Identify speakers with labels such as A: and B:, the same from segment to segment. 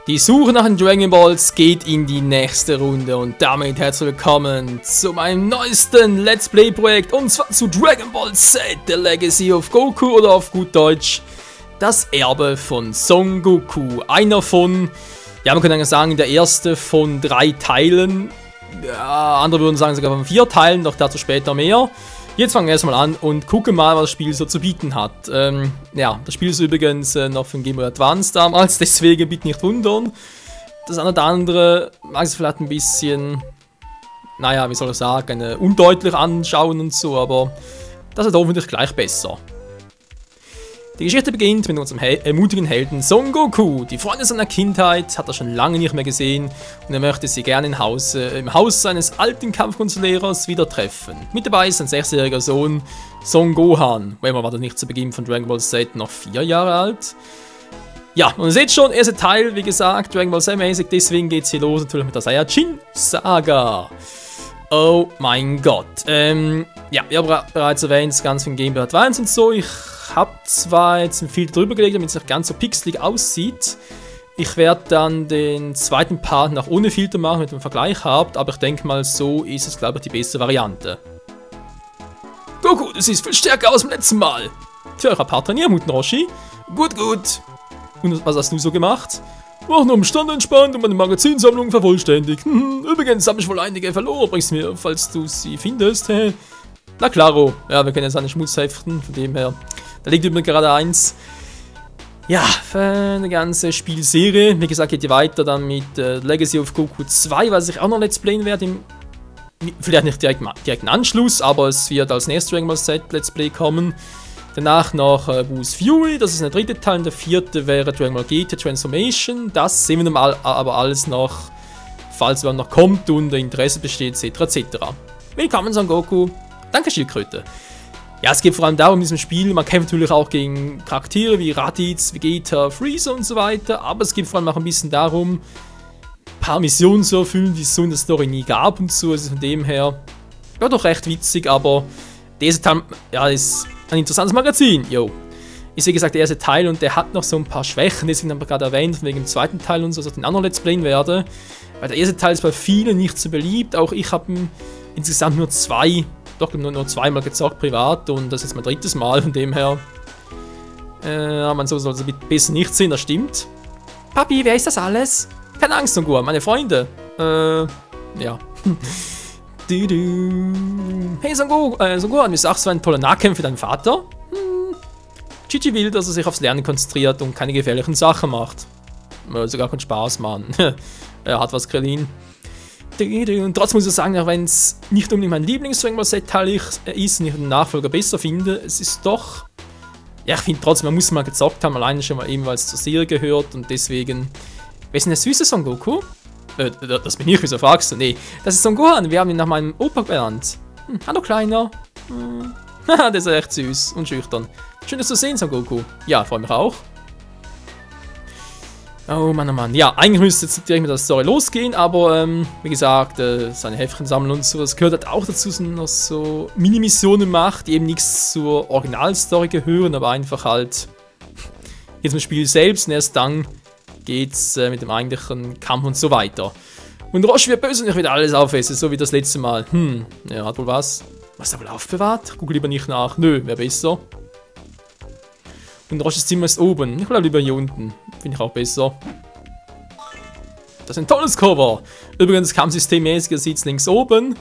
A: Die Suche nach den Dragon Balls geht in die nächste Runde und damit herzlich willkommen zu meinem neuesten Let's Play Projekt und zwar zu Dragon Ball Z, The Legacy of Goku oder auf gut Deutsch das Erbe von Son Goku. Einer von, ja man könnte eigentlich sagen, der erste von 3 Teilen, ja, andere würden sagen sogar von 4 Teilen, doch dazu später mehr. Jetzt fangen wir erstmal an und gucken mal, was das Spiel so zu bieten hat. Ja, das Spiel ist übrigens noch von Game Boy Advance damals, deswegen bitte nicht wundern. Das eine oder andere mag es vielleicht ein bisschen, naja, wie soll ich sagen, undeutlich anschauen und so, aber das ist hoffentlich gleich besser. Die Geschichte beginnt mit unserem mutigen Helden Son Goku. Die Freunde seiner Kindheit hat er schon lange nicht mehr gesehen und er möchte sie gerne im Haus seines alten Kampfkunstlehrers wieder treffen. Mit dabei ist sein 6-jähriger Sohn Son Gohan. Weil war er nicht zu Beginn von Dragon Ball Z noch 4 Jahre alt. Ja, und ihr seht schon, erster Teil, wie gesagt, Dragon Ball Z mäßig, deswegen geht es hier los natürlich mit der Saiyajin Saga. Oh mein Gott. Ja, ich habe bereits erwähnt, das Ganze von Game Boy Advance und so. Ich habe zwar jetzt ein Filter drüber gelegt, damit es nicht ganz so pixelig aussieht. Ich werde dann den zweiten Part noch ohne Filter machen, damit ihr einen Vergleich habt, aber ich denke mal, so ist es, glaube ich, die beste Variante. Goku, du siehst viel stärker aus dem letzten Mal. Tja, ich habe hart trainiert, Muten Roshi. Gut, gut. Und was hast du so gemacht? Auch nur am Stand entspannt und meine Magazinsammlung vervollständigt. Übrigens habe ich wohl einige verloren, bringst mir, falls du sie findest. Na klaro, ja, wir können jetzt eine Schmutzheften, von dem her. Da liegt übrigens gerade eins. Ja, für eine ganze Spielserie. Wie gesagt, geht ihr weiter dann mit Legacy of Goku 2, was ich auch noch Let's Playen werde. Vielleicht nicht direkt im Anschluss, aber es wird als nächstes Dragon Ball Z Let's Play kommen. Danach noch Boo's Fury, das ist der 3. Teil. Und der 4. wäre Dragon Ball GT Transformation. Das sehen wir mal aber alles noch, falls man noch kommt und Interesse besteht, etc. etc. Willkommen, Son Goku. Danke, Schildkröte. Ja, es geht vor allem darum in diesem Spiel, man kämpft natürlich auch gegen Charaktere wie Raditz, Vegeta, Freezer und so weiter, aber es geht vor allem auch ein bisschen darum, ein paar Missionen zu erfüllen, die es so in der Story nie gab und so, also von dem her, ja doch recht witzig, aber der erste Teil, ja, ist ein interessantes Magazin, yo. Ist wie gesagt der erste Teil und der hat noch so ein paar Schwächen, deswegen haben wir gerade erwähnt, wegen dem zweiten Teil und so, dass ich den anderen Let's Playen werde, weil der erste Teil ist bei vielen nicht so beliebt, auch ich habe insgesamt nur 2 zweimal gezockt privat und das ist jetzt mein 3. Mal, von dem her. Man soll es besser nicht sehen, das stimmt. Papi, wer ist das alles? Keine Angst, Son Gohan, meine Freunde. Ja. Hey Son Gohan, du sagst, so ein toller Nahkämpfer für deinen Vater? Chichi will, dass er sich aufs Lernen konzentriert und keine gefährlichen Sachen macht. Sogar keinen Spaß, Mann. Er hat was, Krillin. Und trotzdem muss ich sagen, auch wenn es nicht unbedingt mein Lieblings-Dragon Ball Z-Teil ist und ich den Nachfolger besser finde, es ist doch, ja, ich finde trotzdem, man muss mal gezockt haben, alleine schon mal eben, weil es zur Serie gehört und deswegen, wer ist denn der süße Son Goku? Das bin ich, wieso fragst du? Nee, das ist Son Gohan, wir haben ihn nach meinem Opa benannt. Hallo Kleiner. Haha, der ist echt süß und schüchtern. Schön, dass du sehen, Son Goku. Ja, freue mich auch. Oh Mann, oh Mann. Ja, eigentlich müsste jetzt direkt mit der Story losgehen, aber wie gesagt, seine Heftchen sammeln und so, das gehört halt auch dazu, dass man noch so Mini-Missionen macht, die eben nichts zur Originalstory gehören, aber einfach halt jetzt im Spiel selbst und erst dann geht's mit dem eigentlichen Kampf und so weiter. Und Roshi wird böse und ich wieder alles aufessen, so wie das letzte Mal. Ja, hat wohl was. Was ist da wohl aufbewahrt? Guck lieber nicht nach. Nö, wäre besser. Und Roshis Zimmer ist oben. Ich bleibe lieber hier unten. Finde ich auch besser. Das ist ein tolles Cover. Übrigens, kampfsystemmäßig sieht es links oben.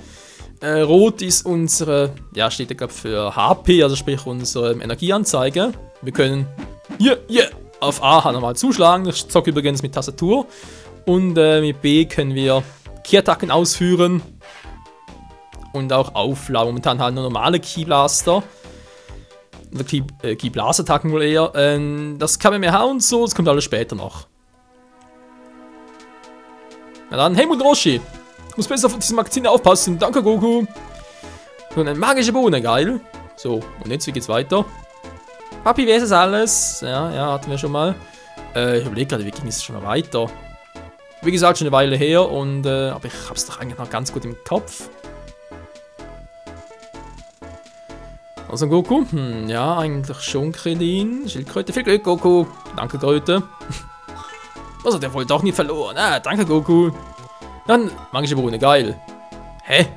A: Rot ist unsere, ja, steht da glaube für HP, also sprich unsere Energieanzeige. Wir können hier, auf A nochmal zuschlagen. Ich zocke übrigens mit Tastatur. Und mit B können wir Ki-Attacken ausführen. Und auch aufladen. Momentan halt nur normale Ki-Blaster. Oder Ki-Blaster-Attacken wohl eher. Das Kamehameha und so, das kommt alles später noch. Na dann, hey Roshi, ich muss besser auf diese Magazine aufpassen. Danke, Goku. Und eine magische Bohne, geil. So, und jetzt, wie geht's weiter? Papi, wer ist das alles? Ja, hatten wir schon mal. Ich überlege gerade, wie ging es schon mal weiter? Wie gesagt, schon eine Weile her und, aber ich hab's doch eigentlich noch ganz gut im Kopf. Also Goku, ja, eigentlich schon Krillin. Schildkröte, viel Glück, Goku. Danke, Kröte. Also, der wohl doch nie verloren. Ah, danke, Goku. Dann, magische Bohne, geil. Hä?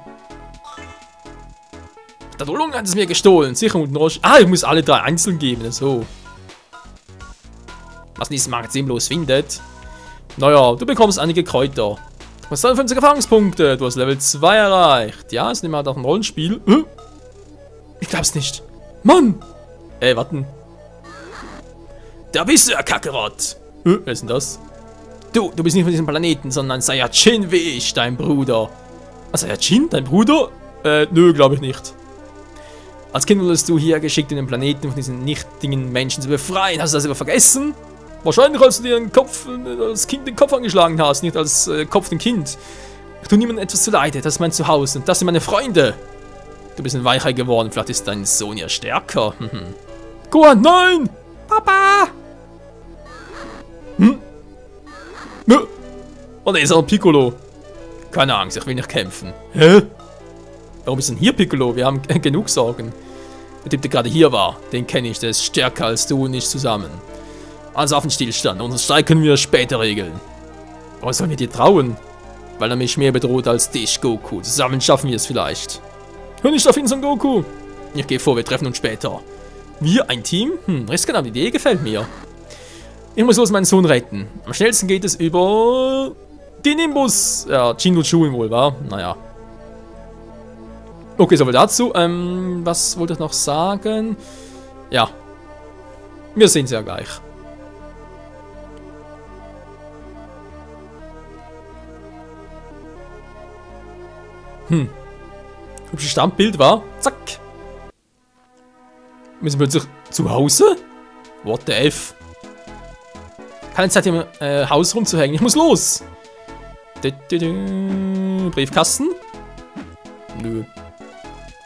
A: Der Dolung hat es mir gestohlen. Sicher und Roche. Ah, ich muss alle 3 einzeln geben. So. Was in diesem Magazin bloß findet. Naja, du bekommst einige Kräuter. Du hast 50 Erfahrungspunkte. Du hast Level 2 erreicht. Ja, ist nicht mal doch ein Rollenspiel. Ich glaub's nicht. Mann! Warten. Da bist du, ja, Kakarot. Wer ist denn das? Du bist nicht von diesem Planeten, sondern Saiyajin wie ich, dein Bruder. Saiyajin, dein Bruder? Nö, glaube ich nicht. Als Kind wurdest du hier geschickt, um den Planeten von diesen nichtigen Menschen zu befreien. Hast du das aber vergessen? Wahrscheinlich, als du dir als Kind den Kopf angeschlagen hast, nicht als Kopf den Kind. Ich tue niemandem etwas zuleide, das ist mein Zuhause und das sind meine Freunde. Du bist ein Weichei geworden, vielleicht ist dein Sohn ja stärker. Gohan, nein! Papa! Oh, da ist auch Piccolo. Keine Angst, ich will nicht kämpfen. Hä? Warum ist denn hier Piccolo? Wir haben genug Sorgen. Der Typ, der gerade hier war, den kenne ich, der ist stärker als du und ich zusammen. Also auf den Stillstand, unseren Streit können wir später regeln. Warum sollen wir dir trauen? Weil er mich mehr bedroht als dich, Goku. Zusammen schaffen wir es vielleicht. Hör nicht auf ihn, Son Goku. Ich gehe vor, wir treffen uns später. Wir, ein Team? Riskant, die Idee gefällt mir. Ich muss los meinen Sohn retten. Am schnellsten geht es über den Nimbus. Ja, Jindu-Schulen wohl, wa? Naja. Okay, soviel dazu. Was wollte ich noch sagen? Ja. Wir sehen es ja gleich. Hübsches Standbild, war. Zack. Wir sind plötzlich zu Hause? What the F? Keine Zeit, hier im Haus rumzuhängen. Ich muss los. Briefkasten? Nö.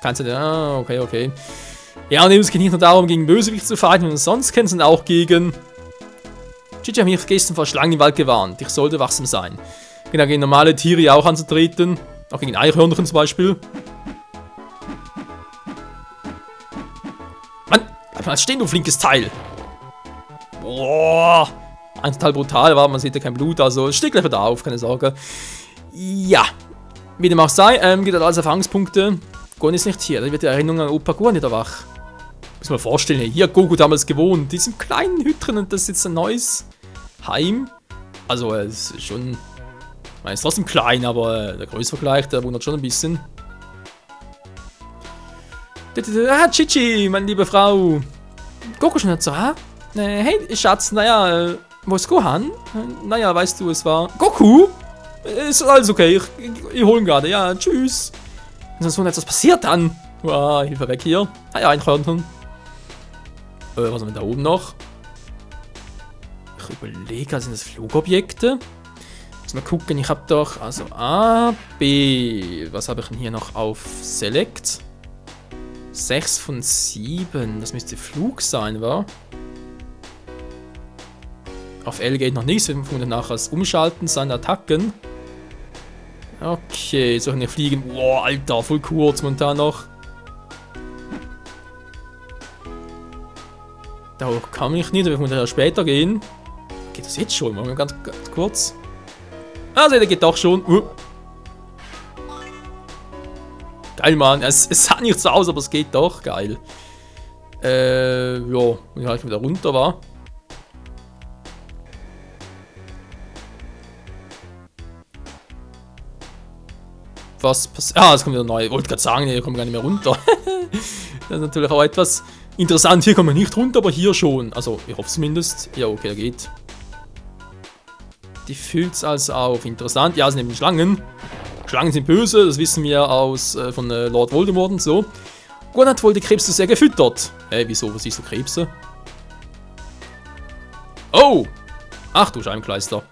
A: Keine Zeit. Ah, okay. Ja, und es geht nicht nur darum, gegen Bösewicht zu fighten, sondern sonst kämpfen sie auch gegen... Chichi hat mich gestern vor Schlangen im Wald gewarnt. Ich sollte wachsam sein. Genau, gegen normale Tiere auch anzutreten. Auch gegen Eichhörnchen zum Beispiel. Mann, bleib mal stehen, du flinkes Teil. Boah. Ein total brutal, aber man sieht ja kein Blut, also es steht gleich wieder auf, keine Sorge. Ja. Wie dem auch sei, geht halt als Erfahrungspunkte. Gohan ist nicht hier, da wird die Erinnerung an Opa Gohan wieder wach. Muss man vorstellen, hier hat Goku damals gewohnt, diesem kleinen Hütchen, und das ist jetzt ein neues Heim. Also, es ist schon. Man ist trotzdem klein, aber der Größenvergleich, der wundert schon ein bisschen. Ah, Chichi, meine liebe Frau. Goku schon nicht so, ha? Hey, Schatz, naja, wo ist Gohan? Naja, weißt du, es war... Goku? Ist alles okay, ich hole ihn gerade, ja, tschüss. Ist so etwas passiert dann? Wow, Hilfe weg hier. Ah ja, ein Hörnchen. Was haben wir da oben noch? Ich überlege, sind das Flugobjekte? Muss mal gucken, ich habe doch, also A, B. Was habe ich denn hier noch auf Select? 6 von 7. Das müsste Flug sein, wa? Auf L geht noch nichts, wir können nachher das Umschalten seiner Attacken. Okay, so eine Fliegen. Boah, Alter, voll kurz momentan noch. Da hoch kann ich nicht, wir können ja später gehen. Geht das jetzt schon? Machen wir ganz kurz. Also, der geht doch schon. Geil, Mann. Es sah nicht so aus, aber es geht doch. Geil. Ja, wenn ich halt wieder runter war. Was passiert? Ah, es kommt wieder neu. Ich wollte gerade sagen, hier kommen wir gar nicht mehr runter. Das ist natürlich auch etwas interessant. Hier kommen wir nicht runter, aber hier schon. Also, ich hoffe zumindest. Ja, okay, er geht. Die füllt es also auf. Interessant. Ja, es sind eben Schlangen. Schlangen sind böse, das wissen wir aus von Lord Voldemort und so. Gohan hat wohl die Krebse sehr gefüttert. Wieso? Was siehst du Krebse? Oh! Ach du Scheibenkleister.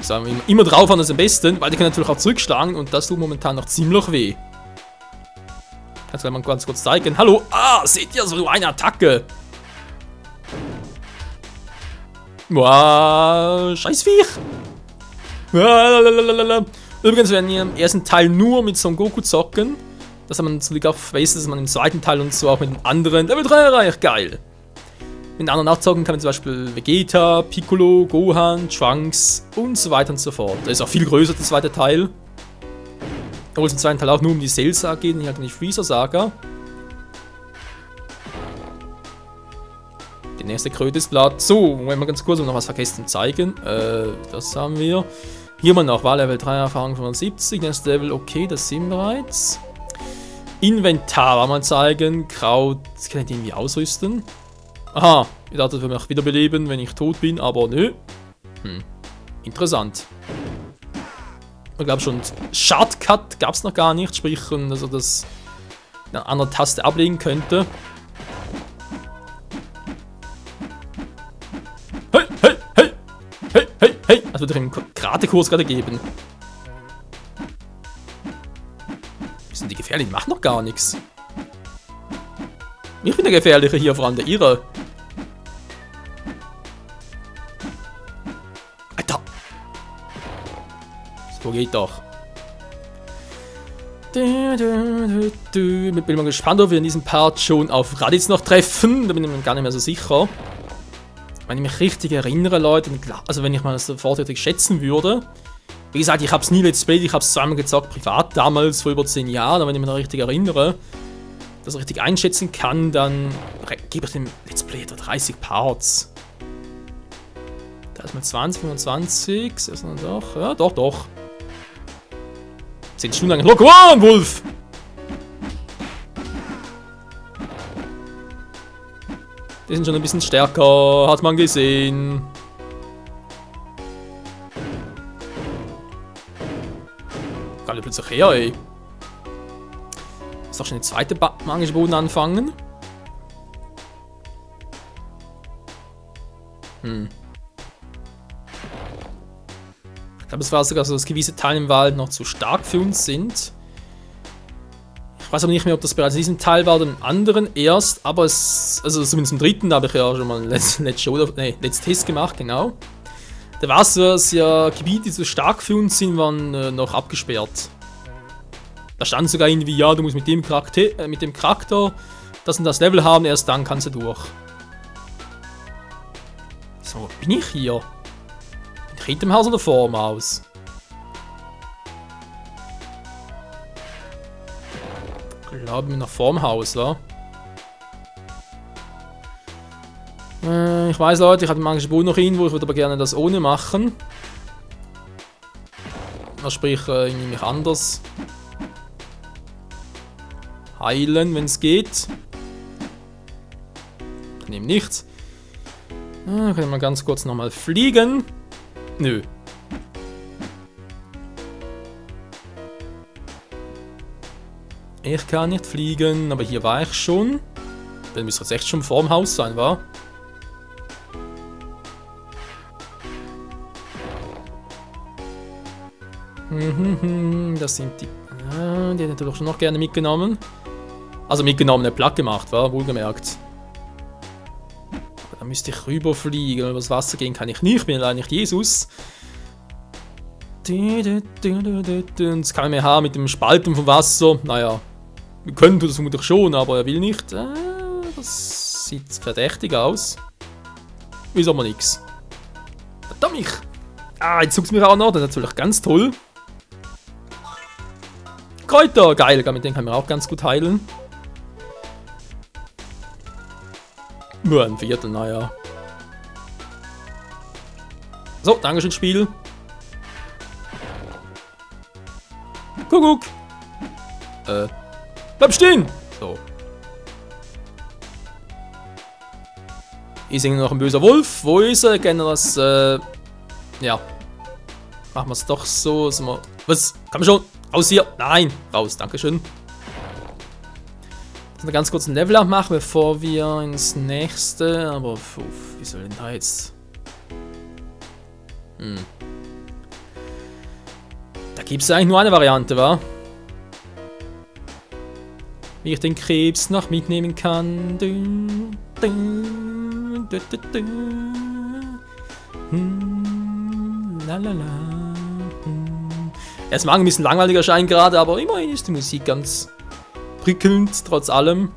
A: Sagen wir immer drauf an, das ist am besten, weil die können natürlich auch zurückschlagen und das tut momentan noch ziemlich weh. Kannst du mal ganz kurz zeigen. Hallo! Ah, seht ihr, so eine Attacke! Wow, Scheißviech! Übrigens, wenn ihr im ersten Teil nur mit Son Goku zocken, dass man zum Glück auch weiß, dass man im zweiten Teil und so auch mit den anderen Level 3 erreicht. Geil! mit anderen nachzocken kann man zum Beispiel Vegeta, Piccolo, Gohan, Trunks und so weiter und so fort. Der ist auch viel größer, der zweite Teil. Obwohl es im zweiten Teil auch nur um die Cell-Saga geht, nicht halt um die Freezer-Saga. Die nächste Kröte ist Blatt. So, Moment mal ganz kurz, um noch was vergessen zu zeigen. Das haben wir. Hier mal noch, Wahl Level 3, Erfahrung 75, nächstes Level, okay, das sind wir bereits. Inventar, mal zeigen, Kraut, kann ich den irgendwie ausrüsten? Aha, ich dachte, das würde mich wiederbeleben, wenn ich tot bin, aber nö. Interessant. Ich glaube schon, Shortcut gab es noch gar nicht, sprich, dass er das an einer Taste ablegen könnte. Hey, hey, hey, hey, hey, hey, das würde ich einen Karate-Kurs gerade geben. Sind die gefährlich? Die machen doch gar nichts. Ich bin der Gefährliche hier, vor allem der Irre. Alter! So geht doch. Bin mal gespannt, ob wir in diesem Part schon auf Raditz noch treffen. Da bin ich mir gar nicht mehr so sicher. Wenn ich mich richtig erinnere, Leute, also wenn ich mal das sofort richtig schätzen würde. Wie gesagt, ich habe es nie Let's Play, ich habe es zweimal gezockt, privat, damals, vor über 10 Jahren, aber wenn ich mich noch richtig erinnere, das richtig einschätzen kann, dann gebe ich dem Let's Play etwa 30 Parts. Da ist mal 20, 25, ist das doch? Ja, doch, doch. 10 Stunden lang. Look on, Wolf! Die sind schon ein bisschen stärker, hat man gesehen. Gerade plötzlich her, ey. Ist doch schon die zweite magische Boden anfangen. Ich glaube, es war sogar so, dass gewisse Teile im Wald noch zu stark für uns sind. Ich weiß aber nicht mehr, ob das bereits in diesem Teil war oder im anderen erst, aber es, also zumindest im dritten, da habe ich ja schon mal einen Let's Test gemacht, genau. Da war es so, dass ja Gebiete, die so stark für uns sind, waren noch abgesperrt. Da stand sogar irgendwie, ja, du musst mit dem Charakter das und das Level haben, erst dann kannst du durch. So, bin ich hier? Bin ich hinter dem Haus oder vor dem Haus? Ich glaube, noch vor dem Haus, wa? Ich weiß, Leute, ich habe den magischen Boden noch irgendwo, ich würde aber gerne das ohne machen. Also sprich, irgendwie mich anders heilen, wenn es geht. Dann eben nicht. Kann ich mal ganz kurz nochmal fliegen. Nö. Ich kann nicht fliegen, aber hier war ich schon. Dann müsste jetzt echt schon vorm Haus sein, wa? Das sind die. Die hätte ich doch schon noch gerne mitgenommen. Also mitgenommen, eine Platte gemacht, war wohlgemerkt. Aber da müsste ich rüberfliegen, und übers Wasser gehen kann ich nicht. Ich bin leider nicht Jesus. Das kann ich mir haben mit dem Spalten vom Wasser. Naja, wir können das vermutlich schon, aber er will nicht. Das sieht verdächtig aus. Ist aber nix. Verdammt mich! Jetzt sucht es mich auch noch, das ist natürlich ganz toll. Kräuter, geil, mit denen kann man auch ganz gut heilen. Nur ein Viertel, naja. So, Dankeschön, Spiel. Kuckuck. Bleib stehen. So. Hier singt noch ein böser Wolf. Wo ist er? Gerne das, ja. Machen wir es doch so. Was? Komm schon. Raus hier. Nein. Raus. Dankeschön. Noch ganz kurz ein Level-Up machen, bevor wir ins nächste. Aber, wie soll denn da jetzt? Da gibt es eigentlich nur eine Variante, wa? Wie ich den Krebs noch mitnehmen kann. Lalala. Es mag ein bisschen langweilig erscheinen gerade, aber immerhin ist die Musik ganz prickelnd, trotz allem.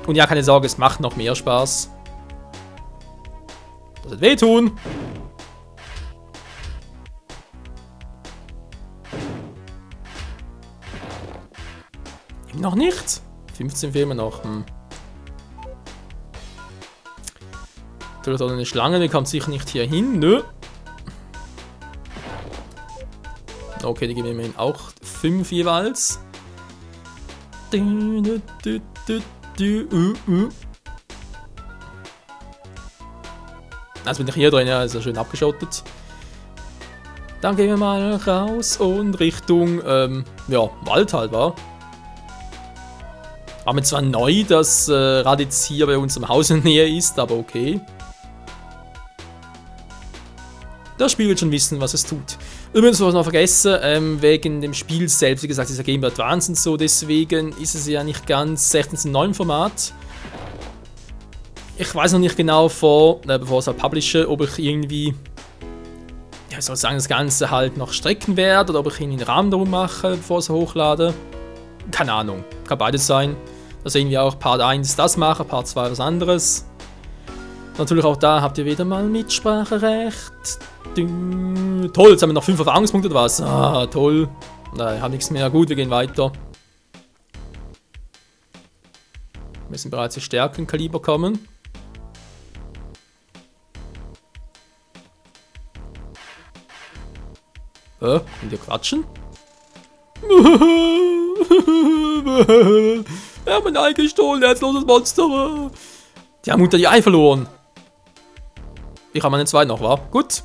A: Und ja, keine Sorge, es macht noch mehr Spaß. Das wird wehtun. Immer noch nicht. 15 fehlen noch. Natürlich auch eine Schlange, die kommt sicher nicht hier hin. Nö. Okay, die geben wir immerhin auch 5 jeweils. Jetzt bin ich hier drin, ja, ist ja schön abgeschottet. Dann gehen wir mal raus und Richtung, ja, Wald halt, war. War mir zwar neu, dass Raditz hier bei uns im Haus in der Nähe ist, aber okay. Das Spiel wird schon wissen, was es tut. Übrigens, was ich noch vergessen, wegen dem Spiel selbst, wie gesagt, ist ja Game Boy Advance und so, deswegen ist es ja nicht ganz 16:9 Format. Ich weiß noch nicht genau, bevor ich es halt publische, ob ich irgendwie, ja, ich soll sagen, das Ganze halt noch strecken werde oder ob ich irgendwie einen Rahmen darum mache, bevor ich es hochlade. Keine Ahnung, kann beides sein. Dass irgendwie auch Part 1 das mache, Part 2 was anderes. Natürlich auch da habt ihr wieder mal Mitspracherecht. Toll, jetzt haben wir noch 5 Erfahrungspunkte oder was? Ah, toll. Nein, ich habe nichts mehr. Gut, wir gehen weiter. Wir sind bereits zu Stärkenkaliber kommen. Und wir quatschen? Wir haben ein Ei gestohlen, herzloses Monster. Die haben unter die Ei verloren. Ich habe meinen zweiten noch, wa? Gut.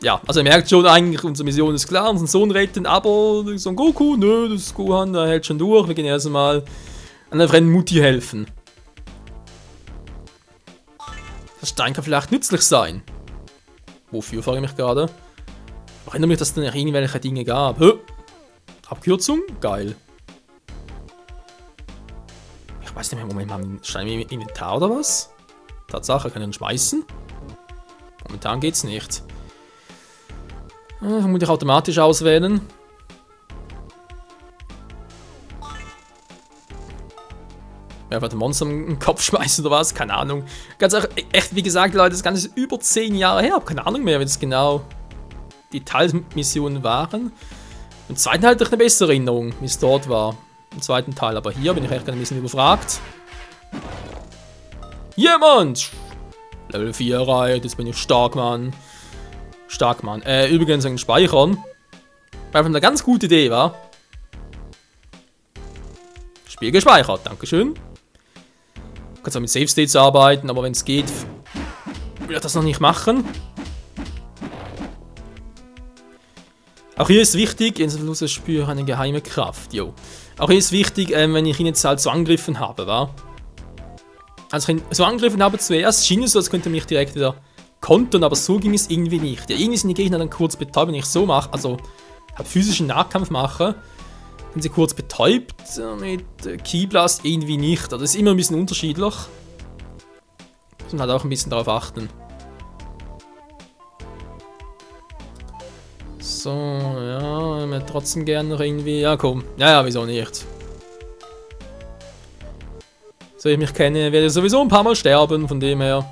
A: Ja, also ihr merkt schon, eigentlich unsere Mission ist klar, unseren Sohn retten, aber Son Goku, nö, das Gohan, der hält schon durch. Wir gehen erst mal an der fremden Mutti helfen. Das Stein kann vielleicht nützlich sein. Wofür, frage ich mich gerade. Ich erinnere mich, dass es dann irgendwelche Dinge gab. Abkürzung? Geil. Ich weiß nicht mehr, Moment, haben wir einen Stein im Inventar oder was? Tatsache, kann ich ihn schmeißen? Momentan geht's nicht. Vermutlich automatisch auswählen. Ja, einfach den Monster im Kopf schmeißen oder was? Keine Ahnung. Ganz echt, wie gesagt, Leute, das Ganze ist über 10 Jahre her. Hab keine Ahnung mehr, wie das genau die Teilmissionen waren. Im zweiten Teil hatte ich eine bessere Erinnerung, wie es dort war. Im zweiten Teil, aber hier bin ich echt ein bisschen überfragt. Jemand! Level 4 erreicht, jetzt bin ich stark, Mann. Stark, Mann. Übrigens ein Speichern. War einfach eine ganz gute Idee, war. Spiel gespeichert, dankeschön. Du kannst auch mit Save States arbeiten, aber wenn es geht, will ich das noch nicht machen. Auch hier ist wichtig, ich spüre eine geheime Kraft, jo. Auch hier ist wichtig, wenn ich ihn jetzt halt so angegriffen habe, wa? Als ich ihn so angegriffen habe zuerst, schien es so, als könnte er mich direkt wieder kontern, aber so ging es irgendwie nicht. Ja, irgendwie sind die Gegner dann kurz betäubt, wenn ich so mache, also halt physischen Nahkampf mache, sind sie kurz betäubt, mit Keyblast irgendwie nicht. Also das ist immer ein bisschen unterschiedlich. Muss man halt auch ein bisschen darauf achten. So, ja, ich hätte trotzdem gerne noch irgendwie, ja komm, ja, wieso nicht. So, ich mich kenne, werde ich sowieso ein paar Mal sterben, von dem her.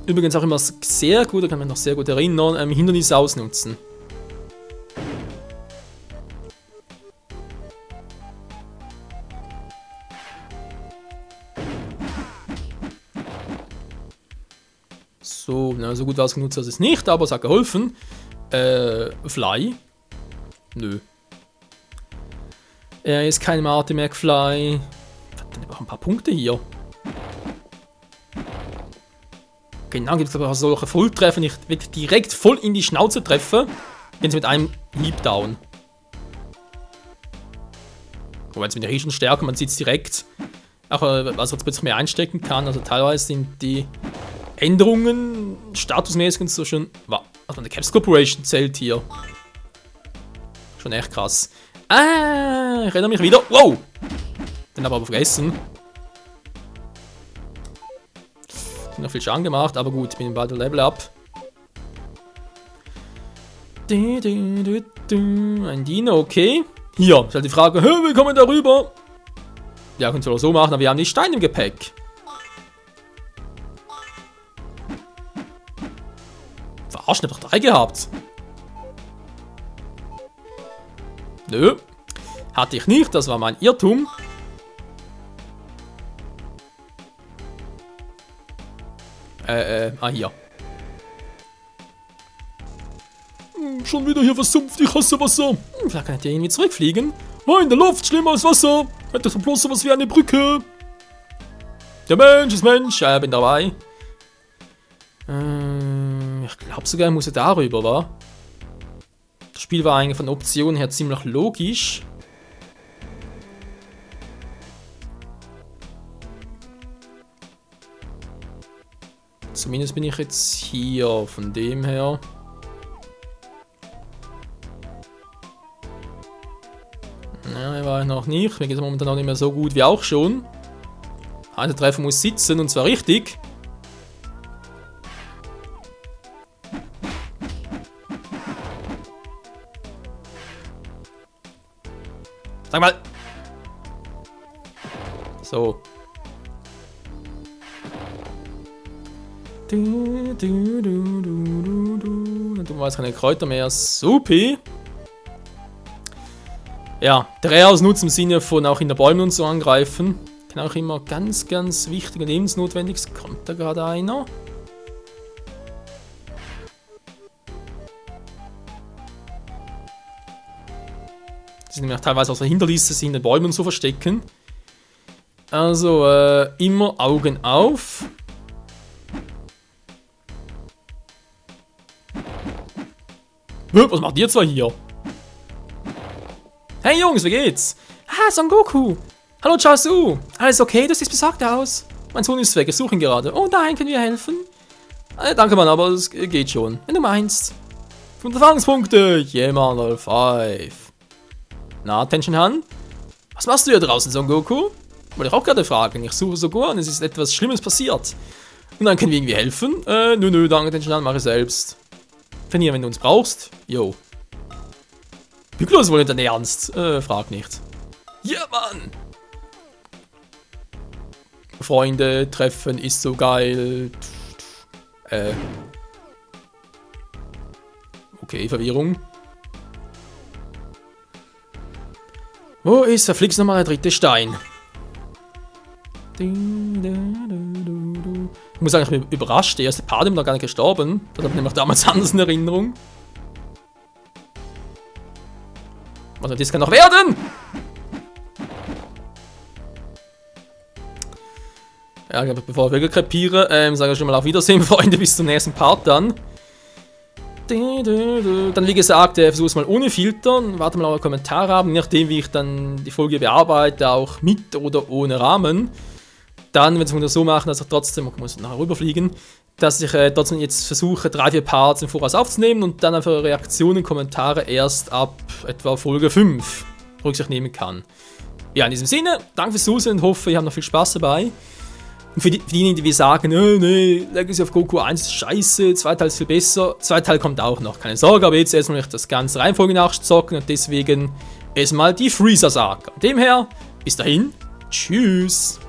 A: Übrigens auch immer sehr gut, da kann man mich noch sehr gut erinnern, Hindernisse ausnutzen. So, na, so gut ausgenutzt ist es nicht, aber es hat geholfen. Fly? Nö. Er ist kein Marty McFly. Verdammt, ich brauche ein paar Punkte hier. Genau, gibt es aber auch solche Volltreffer, ich wirklich direkt voll in die Schnauze treffe, gehen sie mit einem Hieb down. Wobei jetzt mit der Riechen stärker, man sieht es direkt. Auch was man plötzlich mehr einstecken kann, also teilweise sind die Änderungen statusmäßig und so schon. Also eine Caps Corporation zählt hier. Schon echt krass. Ah, ich erinnere mich wieder. Wow! Den habe ich aber vergessen. Noch viel Schaden gemacht, aber gut, ich bin bald Level up. Ein Dino, okay. Hier ist halt die Frage, wie kommen wir da rüber? Ja, können wir so machen, aber wir haben die Steine im Gepäck. Verarschen, ich hab doch 3 gehabt. Nö. Hatte ich nicht, das war mein Irrtum. Hier. Schon wieder hier versumpft, ich hasse Wasser. Vielleicht kann ich irgendwie zurückfliegen. Oh, in der Luft, schlimmer als Wasser. Hätte doch bloß sowas wie eine Brücke. Der Mensch ist Mensch. Ja, bin dabei. Ich glaube sogar, ich muss ja darüber, wa? Das Spiel war eigentlich von Optionen her ziemlich logisch. Zumindest bin ich jetzt hier, von dem her. Ja, war ich noch nicht. Mir geht es momentan noch nicht mehr so gut wie auch schon. Einer der Treffer muss sitzen und zwar richtig. Sag mal. So. Du weißt keine Kräuter mehr. Supi. Ja, Dreh ausnutzen im Sinne von auch in der Bäume und so angreifen. Kann auch immer ganz, ganz wichtig und lebensnotwendig. Es kommt da gerade einer. Das sind nämlich auch teilweise auch so Hindernisse, sich in den Bäumen und so verstecken. Also, immer Augen auf. Was macht ihr zwei hier? Hey Jungs, wie geht's? Ah, Son Goku. Hallo Chaozu. Alles okay? Du siehst besorgt aus. Mein Sohn ist weg, ich suche ihn gerade. Oh nein, können wir helfen? Danke Mann, aber es geht schon. Wenn du meinst. 5 Erfahrungspunkte. Yeah man, 5. Na, Tenshinhan? Was machst du hier draußen, Son Goku? Wollte ich auch gerade fragen. Ich suche sogar und es ist etwas Schlimmes passiert. Und dann können wir irgendwie helfen? Nö, danke Tenshinhan, mach ich selbst. Trainieren, wenn du uns brauchst. Yo. Piccolo ist wohl nicht dein Ernst. Frag nicht. Ja, Mann! Freunde treffen ist so geil. Okay, Verwirrung. Wo ist verflixt nochmal der 3. Stein? Ich muss sagen, ich bin überrascht. Der erste Part ist noch gar nicht gestorben. Das habe ich nämlich damals anders in Erinnerung. Also das kann noch werden! Ja, bevor ich wirklich krepiere, sage ich schon mal auf Wiedersehen, Freunde, bis zum nächsten Part dann. Dann, wie gesagt, versuche es mal ohne Filtern. Warte mal eure Kommentare haben, je nachdem, wie ich dann die Folge bearbeite, auch mit oder ohne Rahmen. Dann, wenn wir es so machen, dass ich trotzdem, ich muss nachher rüberfliegen, dass ich trotzdem jetzt versuche, 3-4 Parts im Voraus aufzunehmen und dann einfach Reaktionen, Kommentare erst ab etwa Folge 5 Rücksicht nehmen kann. Ja, in diesem Sinne, danke fürs Zusehen und hoffe, ihr habt noch viel Spaß dabei. Und für diejenigen, die sagen, nee, Legacy of Goku 1 ist scheiße, 2 Teil ist viel besser, 2 Teil kommt auch noch, keine Sorge, aber jetzt erstmal nicht das ganze Reihenfolge nachzocken und deswegen erstmal die Freezer-Saga. Von dem her, bis dahin, tschüss.